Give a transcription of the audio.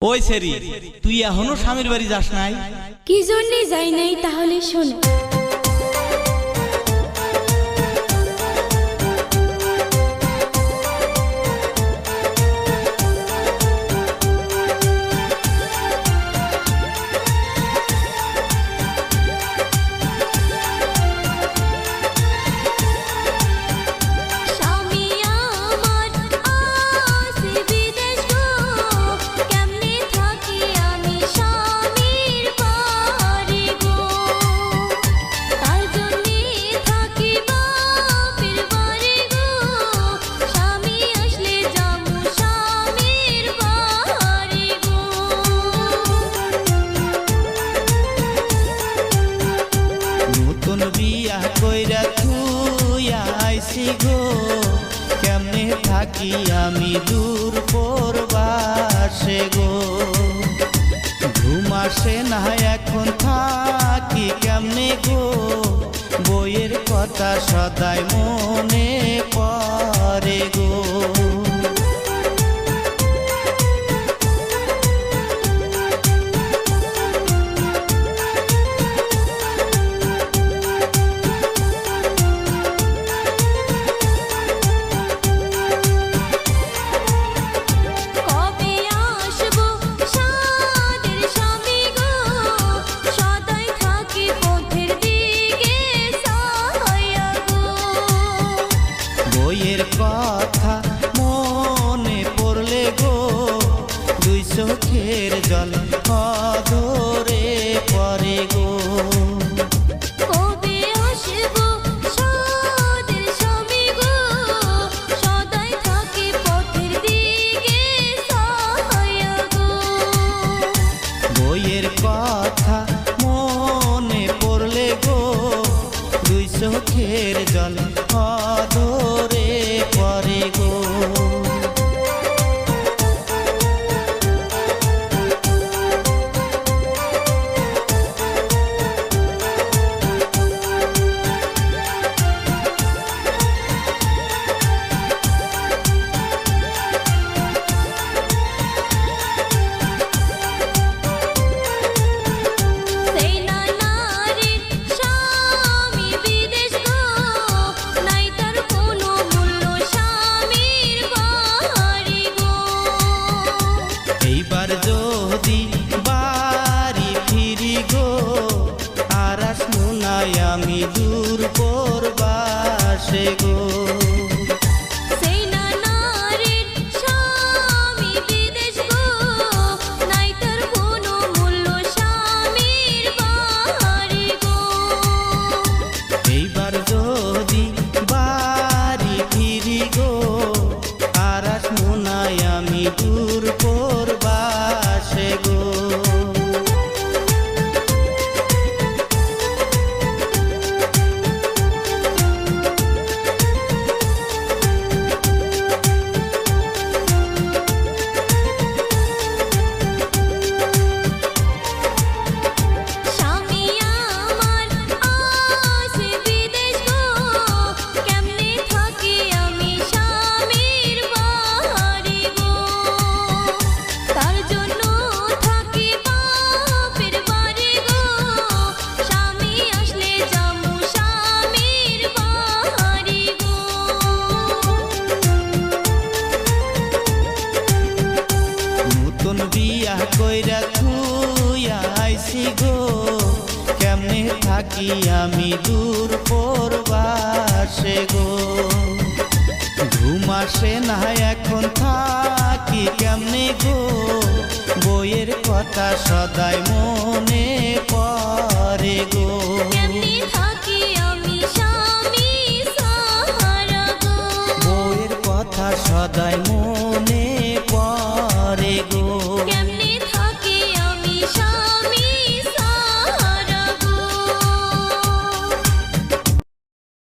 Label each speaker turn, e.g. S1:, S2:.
S1: ওই সেরি, তুই এখনো স্বামীর বাড়ি যাস নাই?
S2: কি জন্যে যাই নাই তাহলে শোনো।
S3: বিয়া কইরা তুই আইছি গো, কেমনে থাকি আমি দূর পরবাসে গো। ঘুম আসে না এখন থাকি কেমনে গো, বইয়ের কথা সদাই মনে পড়ে গো। কথা মনে পড়লে গো, দুই চোখের জল অধরে পড়ে গো।
S2: কবে আসবো সাদের স্বামী গো, সদাই থাকি পথের দিকে ছায়া গো।
S3: বইয়ের কথা মনে পড়লে গো, দুই চোখের জল অধরে পড়ে গো। যদি বাড়ি ফিরি গো, আর আসবো না আমি দূর পরবাসে গো। এইবার যদি বাড়ি ফিরি গো, আর আসবো না আমি দূর পরবাসে গো। বিয়া কইরা তুই আইছি গো, কেমনে থাকি আমি দূর পরবাসে গো। ঘুম আসে না এখন থাকি কেমনে গো, বইয়ের কথা সদাই মনে